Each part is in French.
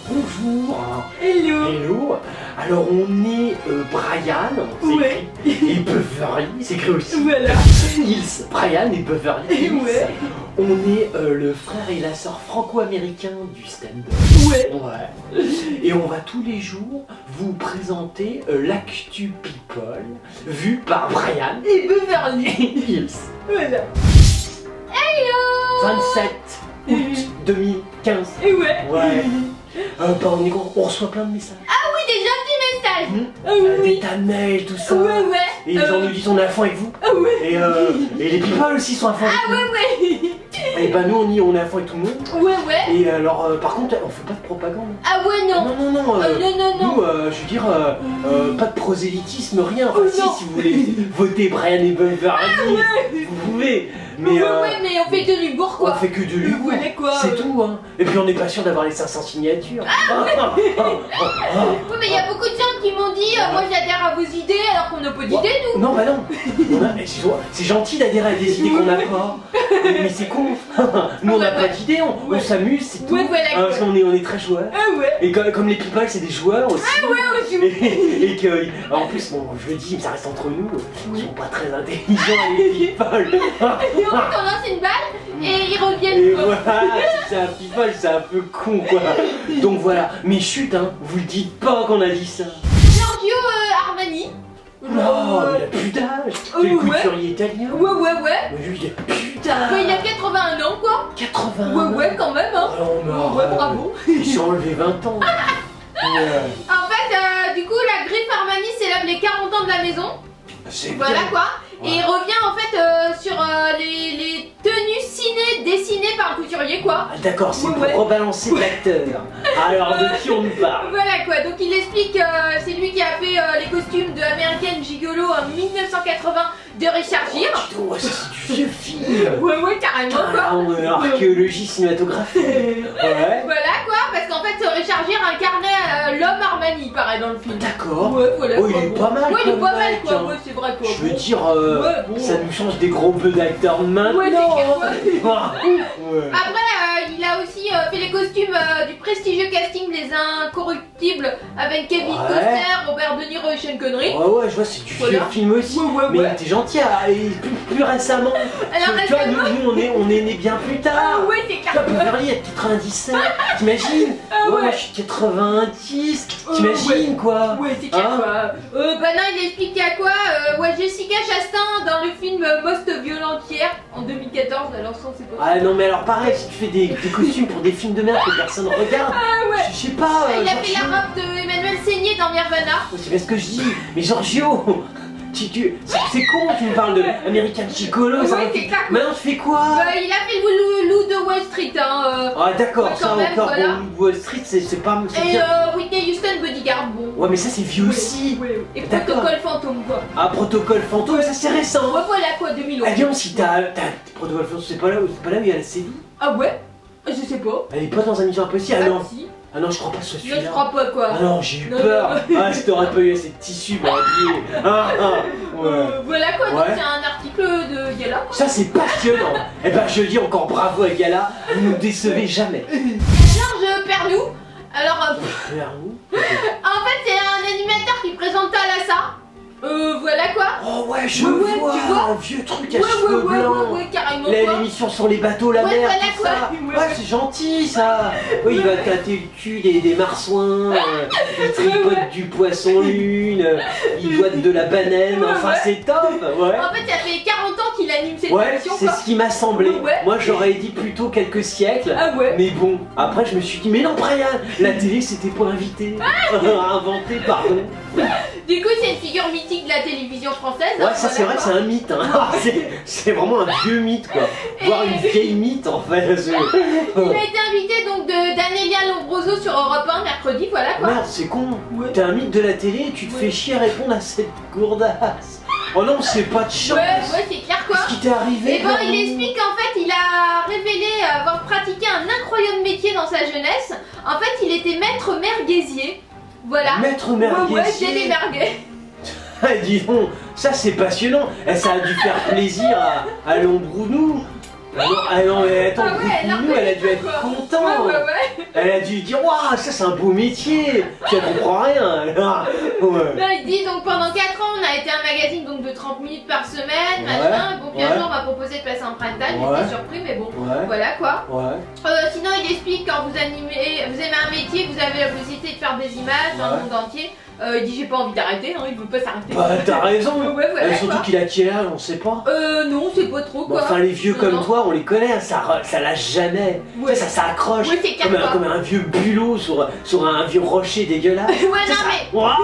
bonjour. Hello. Hello. Alors on est Brian, Ouais. et Beverly, c'est écrit aussi. Voilà. Hills. Brian et Beverly Hills. Ouais. On est le frère et la sœur franco-américain du stand-up. Ouais. Ouais. Et on va tous les jours vous présenter l'actu people vu par Brian Et Beverly. Hills. Voilà. 27 août 2015. Et ouais. Ouais. On reçoit plein de messages. Oui, des gentils messages. Ah Des oui. tas de mails, tout ça. Ouais, ouais. Et les gens nous disent on est à fond avec vous. Ah ouais. Et les people aussi sont à fond avec Ah ouais, ouais. nous. Et bah nous on est à fond avec tout le monde. Ouais, ouais. Et alors par contre on fait pas de propagande. Ah ouais, non. Non non non. Non, non, non. Nous je veux dire pas de prosélytisme, rien. Enfin Oh, si, non. si vous voulez voter Brian et Beverly, vous pouvez. Mais ouais, ouais, mais on fait de l'humour, quoi. on fait que de l'humour. Voilà, quoi. C'est tout hein. Et puis on n'est pas sûr d'avoir les 500 signatures. Oui, mais il y a beaucoup de gens qui m'ont dit moi j'adhère à vos idées alors qu'on n'a pas d'idées, nous. Non, bah non. C'est gentil d'adhérer à des idées qu'on n'a pas. Mais c'est con. Nous on n'a Ouais, pas ouais. d'idées, on Ouais. s'amuse, c'est tout. Ouais, voilà, quoi. Parce qu'on est très joueurs. Ah ouais. Et comme les people c'est des joueurs aussi. Ouais, aussi. Et que en plus bon je le dis mais ça reste entre nous, ils sont pas très intelligents les people. Et on lance une balle et ils Et reviennent. voilà, c'est un people, c'est un peu con quoi. Donc voilà, mais chut hein, vous le dites pas qu'on a dit ça. Giorgio Armani. Oh, il a plus d'âge. C'est le ouais. couturier italien. Ouais, ouais, ouais. Mais lui il a plus d'âge. Ouais, il a 81 ans, quoi. 80 Ouais, ouais, quand même, hein. Oh, mais Ouais, arrête. bravo. Il s'est enlevé 20 ans. En fait, du coup, la griffe Armani célèbre les 40 ans de la maison. C'est Voilà, bien. quoi. Ouais. Et il revient, en fait, sur les tenues ciné dessinées par un couturier, quoi. Ah, d'accord, c'est Ouais, pour ouais. rebalancer l'acteur. Alors de qui on nous parle? Voilà, quoi. Donc, il explique c'est lui qui a fait les costumes de American Gigolo en 1980 de Richard Gere. Dis donc, c'est du vieux film. Ouais, ouais, carrément, quoi. Ah, on est en archéologie cinématographique. Ouais. Voilà, quoi. Parce qu'en fait, Richard Gere incarnait l'homme Armani, pareil, dans le film. D'accord. Ouais, voilà. Oh, il quoi. est pas mal Ouais, il est comme pas mal, mec, quoi. hein. Ouais, c'est vrai, quoi. Je veux Bon. dire, Ouais, bon. ça nous change des gros bœufs d'acteurs de maintenant. Ouais, c'est clair, Ouais. Après, il a aussi fait les costumes du prestigieux casting Les Incorruptibles avec Kevin Ouais. Costner, Robert De Niro et Sean Connery. Ouais, ouais, je vois, c'est du vieux Voilà. film aussi. Ouais, ouais, mais ouais. t'es gentil, et plus récemment. Alors, Tu vois, récemment- nous, on est nés bien plus Ah tard. ouais, c'est Tu vois, clair. Beverly est 97, t'imagines? Ah ouais. Moi je suis 90, Ouais. t'imagines quoi? Ouais, c'est clair, Hein? quoi. Bah non, il explique à quoi ouais, Jessica Chastain dans le film Most Violent hier en 2014, alors ça c'est pas. Ah non mais alors pareil, si tu fais des costumes pour des films de merde que personne regarde, Ah ouais. je sais pas, Il a fait Giorgio. la robe de Emmanuel Seigné dans Nirvana. C'est bien ce que je dis, mais Giorgio, c'est con, tu me parles de American Gigolo, Ouais, ça c'est clair. Maintenant tu fais quoi? Il a fait le loup de Wall Street, hein. Ah d'accord, ouais, ça quand même, encore, voilà. bon, Wall Street c'est pas... c'est Et bien. Whitney Houston Bodyguard, bon. Ouais mais ça c'est vieux aussi. Ouais, ouais. Et D'accord. Protocole Fantôme, quoi. Ah, Protocole Fantôme, ça c'est récent. Ouais, voilà quoi, 2011. Ah, dis donc, si t'as Protocole Fantôme, c'est pas là où il y a la série? Ah ouais. Je sais pas. Elle est pas dans un Mission Impossible? Ah non, si. ah non, je crois pas que ce soit Non, celui-là. je crois pas, quoi. Ah non, j'ai eu Non, peur. non. Ah, si t'aurais pas eu assez de tissu pour habiller. Ouais. Voilà quoi, donc Ouais. c'est un article de Gala, quoi. Ça c'est passionnant. Eh ben je dis encore bravo à Gala, vous nous décevez jamais. Georges Pernou. Alors, Vernou. en fait, c'est un animateur qui présente Thalassa. Voilà quoi. Oh ouais, je Ouais, vois, tu vois un vieux truc à Ouais, cheveux blancs. ouais, carrément quoi. L'émission sur les bateaux, la Ouais, mer, voilà, tout quoi. ça. Ouais. Ouais, c'est gentil ça. Oui, il va tâter le cul des marsouins, il tripote Ouais. du poisson lune, il doit de la banane, Ouais, enfin ouais. c'est top, ouais. En fait, ça fait 40 ans qu'il anime cette Ouais, émission c'est quoi. ce qui m'a semblé. Ouais. Moi j'aurais dit plutôt quelques siècles. Ah ouais. Mais bon, après je me suis dit, mais non Brian, la télé c'était pour inviter, inventé, pardon. Du coup, c'est une figure mythique de la télévision française. Ouais, hein, ça c'est voilà, vrai que c'est un mythe, hein. C'est vraiment un vieux mythe quoi. Voire une vieille mythe en fait. Il a été invité donc d'Anélia Lombroso sur Europe 1 mercredi, voilà quoi. Merde, c'est con. Ouais. T'es un mythe de la télé et tu te Ouais. fais chier à répondre à cette gourdasse. Oh non, c'est pas de chance. Ouais, c'est clair quoi. Qu'est-ce qui t'est arrivé? Et ben, il explique qu'en fait, il a révélé avoir pratiqué un incroyable métier dans sa jeunesse. En fait, il était maître merguezier. Voilà. Maître Ouais, merguez. ouais, j'ai des merguez. Ah, dis donc, ça c'est passionnant. Et ça a dû faire plaisir à Lombrounou. Ah non, mais attends, Ah ouais, Nounou, elle a dû être contente. Ouais. Elle a dû dire, waouh, ça c'est un beau métier. Tu ne comprends rien. Là. Ouais. Non, il dit donc pendant 4 ans, on a été un magazine donc de 30 minutes par semaine, Ouais, machin. Bon, puis un ouais. jour, on m'a proposé de passer en prime time. Ouais. J'étais surpris, mais bon, Ouais. voilà quoi. Ouais. Sinon, il explique quand vous aimez un métier, vous avez la possibilité de faire des images dans le monde entier. Il dit j'ai pas envie d'arrêter, hein, il veut pas s'arrêter. Bah, t'as raison. Ouais, voilà, Surtout quoi. qu'il a quel âge, on sait pas. Non, c'est pas trop Bon, quoi. enfin, les vieux Non, comme non. toi, on les connaît, hein, ça lâche jamais. Ouais. Tu sais, ça s'accroche Ouais, c'est comme, clair, comme un vieux bulot sur un vieux rocher dégueulasse. Ouais, Tu sais, non, ça- mais. Ouah.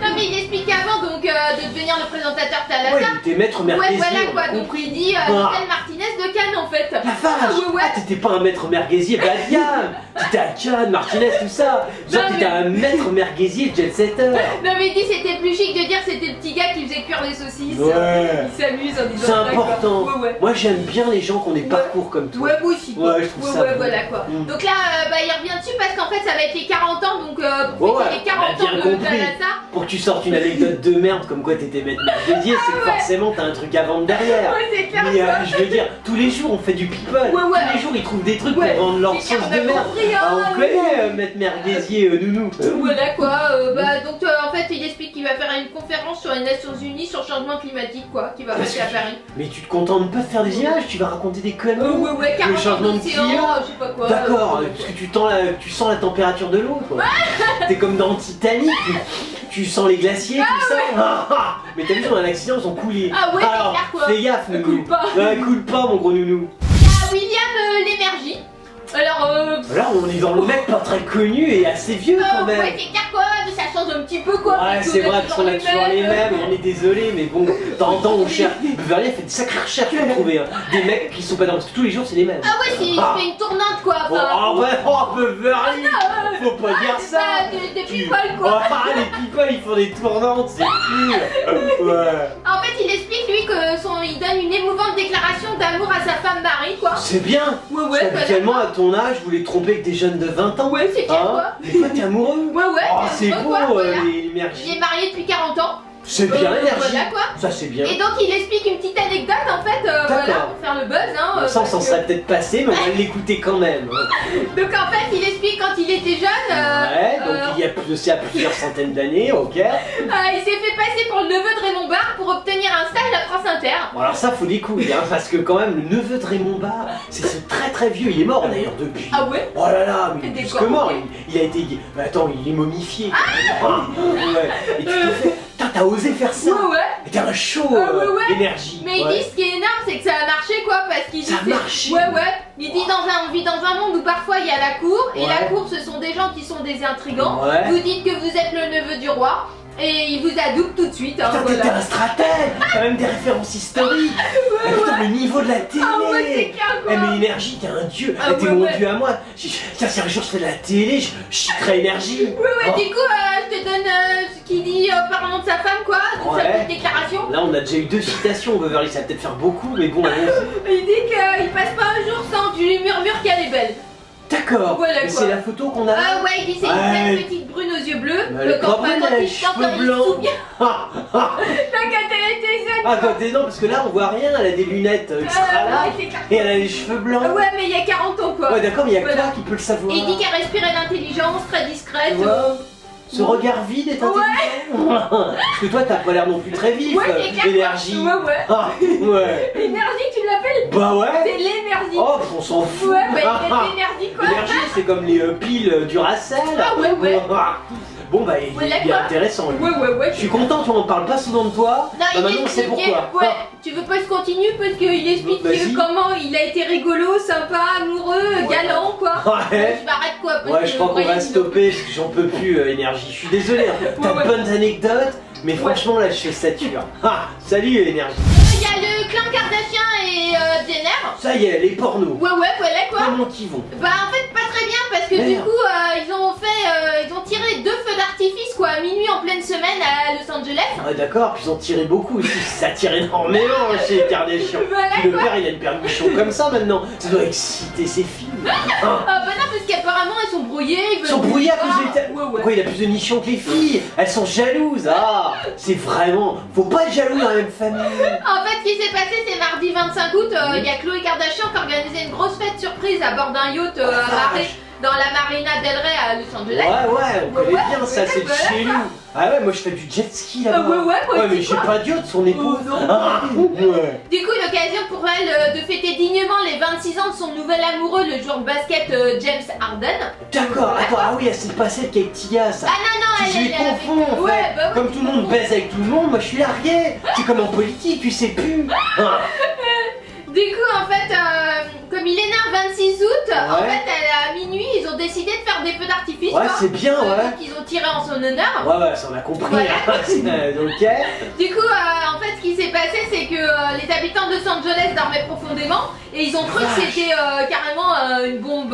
Non, mais il explique avant donc de devenir le présentateur Thalassa. Ouais, il était maître Ouais, merguezier, voilà on quoi. a Donc compris. il dit Ah. Michel Martinez de Cannes en fait. La vache! Ouais, ouais. Ah, t'étais pas un maître merguezier bas de gamme! T'étais à Cannes, Martinez, tout ça! Genre, Non, t'étais mais- un maître merguezier jet setter! Non, mais il dit c'était plus chic de dire c'était le petit gars qui faisait cuire des saucisses. Ouais! Il s'amuse en disant C'est ça, quoi. important! Ouais. Moi, j'aime bien les gens qui ont des Ouais. parcours comme toi. Ouais, moi aussi. quoi. Ouais, je trouve ça ouais, beau. voilà quoi. Mm. Donc là, il revient dessus parce qu'en fait, ça va être les 40 ans. Donc pour Ouais, fêter les 40 on a bien ans de compris. Thalassa. Pour que tu sortes une anecdote de merde comme quoi t'étais maître merguezier, c'est que ouais. forcément t'as un truc à vendre derrière! Ouais, c'est clair. Mais je veux dire, tous les jours on fait du people! Ouais. Tous les jours ils trouvent des trucs Ouais. pour vendre leur C'est clair, sauce on a de merde! compris, hein. Ah, on connaît maître merguezier, nounou! Voilà quoi, donc en fait il explique qu'il va faire une conférence sur les Nations Unies sur le changement climatique quoi, qui va Parce passer à que- Paris. Mais tu te contentes pas de faire des images, tu vas raconter des conneries! Ouais, 40 ans changement de d'océan, climat. je sais pas quoi. D'accord, parce que tu sens la température de l'eau, quoi. T'es comme dans Titanic, tu sens les glaciers, tout ça. Ah, mais t'as vu, dans un accident, ils ont coulé. Ah ouais, c'est alors, clair, quoi. fais gaffe, nounou. Coule pas. Ouais, coule pas, mon gros nounou. Il y a William Lémergie. Alors, Là, on est dans le mec pas très connu et assez vieux quand même. ouais, c'est clair quoi, ça change un petit peu quoi. Ouais, parce c'est qu'on vrai qu'on a toujours les mêmes. mêmes, on est désolé, mais bon, de temps en temps on cherche. Beverly a fait de sacrées recherches pour trouver hein, des mecs qui sont pas dans. Parce que tous les jours c'est les mêmes. Ah ouais, il Ah. fait une tournante quoi. Oh, Enfin, ouais, oh, Beverly! Faut pas dire c'est ça! pas des Tu- people quoi. Ah, les people ils font des tournantes, c'est cool! Ouais! En fait, il explique lui que il donne une émouvante déclaration d'amour à sa femme Marie quoi. C'est bien! Ouais, Parce ouais, qu'habituellement à ton âge, vous les trompez avec des jeunes de 20 ans. Ouais, c'est clair quoi. Mais toi t'es amoureux? Ouais, ouais, Oh, c'est amoureux, beau quoi, voilà. les Il énergies. est marié depuis 40 ans. C'est bien l'énergie. Voilà quoi. Ça c'est bien. Et donc il explique une petite anecdote en fait, voilà, pour faire le buzz. Hein, Ça on s'en parce serait peut-être passé, mais on va l'écouter quand même. que- Donc en fait il explique quand il était jeune, Ouais, donc il y a c'est à plusieurs centaines d'années, ok. il s'est fait passer pour le neveu de Raymond Barre pour obtenir un stage à France Inter. Bon alors ça faut des couilles, hein, parce que quand même le neveu de Raymond Barre, c'est ce très très vieux, il est mort d'ailleurs depuis. Ah ouais. Oh là là, mais il est Des plus corps, que mort, ok. il a été. Mais attends, il est momifié. Ouais. Et tu te fais. Putain, t'as osé faire ça. Ouais, ouais. Mais t'es un show Ouais. énergie. Mais il Ouais. dit ce qui est énorme c'est que ça a marché quoi parce qu'il Ça a dit marché. Ouais ouais. Il dit on vit dans un monde où parfois il y a la cour et Ouais. la cour ce sont des gens qui sont des intrigants. Ouais. Vous dites que vous êtes le neveu du roi et il vous adoube tout de suite. Hein, Putain, voilà. t'es un stratège. T'as même des références historiques. Ah, putain, le niveau de la télé. Ah ouais c'est clair Eh quoi. mais énergie, t'es un dieu, Ah t'es ouais, mon ouais. dieu à moi. Tiens, si un jour je fais de la télé, je citerai énergie. Ouais, Oh. du coup, je te donne ce qu'il dit parlant de sa femme, quoi, de sa Ouais. petite déclaration. Là on a déjà eu 2 citations, Beverly, ça va peut-être faire beaucoup, mais bon, allons-y. Il dit qu'il passe pas un jour sans du murmure qu'elle est belle. D'accord, Voilà, mais quoi. c'est la photo qu'on a là. Ah ouais, il dit c'est une Ouais. belle petite brune aux yeux bleus. Mais elle est pas brune, elle a les cheveux blancs. Ah, ah, Quand elle était jeune. ah, quand t'es non, parce que là on voit rien, elle a des lunettes extra là, ouais, c'est clair. et elle a les cheveux blancs. Ouais, mais il y a 40 ans, quoi. Ouais, d'accord, mais il y a que Voilà. toi qui peux le savoir. Et il dit qu'elle respirait l'intelligence, très discrète. Ouais. Ce regard vide est intelligent. Parce que toi t'as pas l'air non plus très vif, Ouais, c'est clair. énergie. Ouais. Ah, ouais. L'énergie, tu l'appelles? Bah ouais. C'est l'énergie. Oh, on s'en fout. Ouais, bah il y a de l'énergie, quoi. L'énergie, c'est comme les piles du Racel. Ah ouais. Bon, bah, il Voilà, est quoi. intéressant. Lui. Ouais. Je suis content, tu en parles pas souvent de toi. Non, Bah, il maintenant, on sait explique, pourquoi. ouais, tu veux pas se continuer parce qu'il explique Vas-y. comment il a été rigolo, sympa, amoureux, galant quoi. Ouais. Je m'arrête quoi parce Ouais, je crois qu'on va Brian, stopper parce que j'en peux plus, énergie. Je suis désolé, hein. T'as Ouais. de bonnes anecdotes, mais franchement, là, je sature. Ah, salut, énergie. Il y a le clan Kardashian et Jenner. Ça y est, les pornos. Ouais, voilà quoi. Comment qu'ils vont? Bah en fait pas très bien parce que du Merde. coup ils ont tiré 2 feux d'artifice quoi à minuit en pleine semaine à Los Angeles. Ah, Ouais, d'accord, puis ils ont tiré beaucoup aussi. Ça tire énormément chez les Kardashian. Voilà, Puis le père, il a une permission comme ça maintenant. Ça doit exciter ses filles. Hein. Ah bah non, parce qu'apparemment elles sont brouillées. Ils sont brouillés à cause des... Ouais, ouais. Pourquoi il a plus de nichons que les filles? Elles sont jalouses. Ah, c'est vraiment... Faut pas être jaloux dans la même famille. En fait, ce qui s'est passé, c'est mardi 25 août, il y a Khloé Kardashian qui organisait une grosse fête surprise à bord d'un yacht amarré dans la Marina Del Rey à Los Angeles. Ouais, on connaît bien ça, c'est de voilà. chez nous. Ah ouais, moi je fais du jet ski là-bas. Ouais, moi mais aussi, j'ai quoi. pas d'yacht, son époux. Oh, non. Ah, ouais. Du coup, l'occasion pour elle de fêter dignement les 26 ans de son nouvel amoureux, le joueur de basket James Harden. D'accord, attends, ah oui, c'est pas celle qui est avec Tia, ça. Ah non, Je les confonds en fait. Ouais, bah oui, Comme tu tout le monde confonds. baise avec tout le monde, moi je suis largué. C'est comme en politique, tu sais plus. Ah. Du coup, en fait, comme il est né un 26 août, en Ouais. fait, à minuit, ils ont décidé de faire des feux d'artifice. Ouais, quoi. c'est bien, ouais. Donc, ils ont tiré en son honneur. Ouais, ça on a compris. Voilà. Hein. Ok. Du coup, en fait, ce qui s'est passé, c'est que les habitants de Los Angeles dormaient profondément et ils ont cru que c'était carrément une bombe.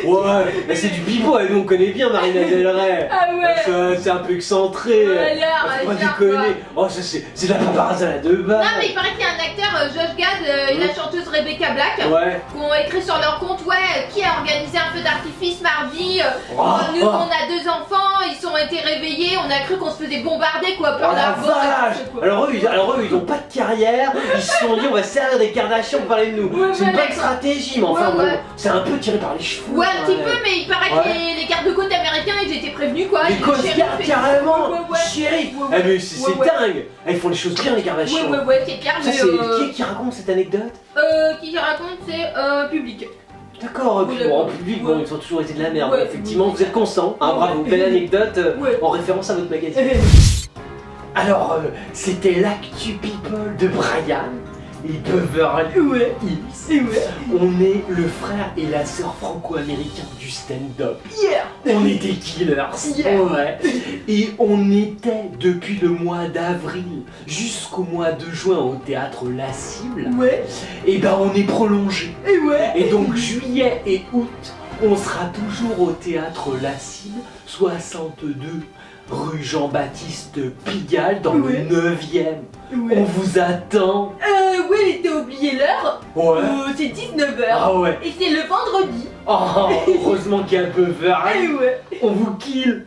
Ouais, mais c'est du pipeau, nous on connaît bien Marina Del Rey. Ah ouais. C'est un peu excentré. Voilà, Faut pas genre, déconner. Oh, ça c'est de la paparazzi de base. Non, mais il paraît qu'il y a un acteur, Josh Gad, et la chanteuse Rebecca Black, Ouais. qui ont écrit sur leur compte, ouais, qui a organisé un feu d'artifice mardi. Nous, Oh. on a 2 enfants, ils ont été réveillés, on a cru qu'on se faisait bombarder, quoi, Oh par la bombe, vache! quoi. Alors eux, ils ont pas de carrière, ils se sont dit on va servir des Kardashians pour parler de nous. Ouais, C'est une voilà, bonne quoi. stratégie, mais enfin Ouais, bon, ouais. c'est un peu tiré par les cheveux. Ouais, un petit quand peu, même. mais il paraît Ouais. que les gardes-côtes américains, ils étaient prévenus, quoi. Les Le Coast shérif Guard, et- carrément! Ouais. Chérie! Ouais, Ah mais c'est ouais. dingue! Ah, ils font les choses bien les Kardashians. Ouais, c'est clair, Ça mais. c'est qui raconte cette anecdote? Qui raconte, c'est public. D'accord, Ouais, puis bon, en ouais. public, Ouais. bon, ils ont toujours été de la merde. Ouais, Effectivement, ouais. vous êtes constant, hein, Ouais. bravo, belle anecdote Ouais. en référence à votre magazine. Alors, c'était l'actu people de Brian et Beverly Hills. On est le frère et la sœur franco-américains du stand-up. Yeah. On est des killers. Yeah. Ouais. Et on était depuis le mois d'avril jusqu'au mois de juin au théâtre La Cible. Ouais. Et ben on est prolongé. Et ouais. Et donc juillet et août, on sera toujours au théâtre La Cible, 62 rue Jean-Baptiste Pigalle dans Ouais. le 9e. Ouais. On vous attend. Ouais, t'as oublié l'heure. Ouais. C'est 19h. Ah ouais. Et c'est le vendredi. Oh, heureusement qu'il y a Beverly. ouais. On vous kill.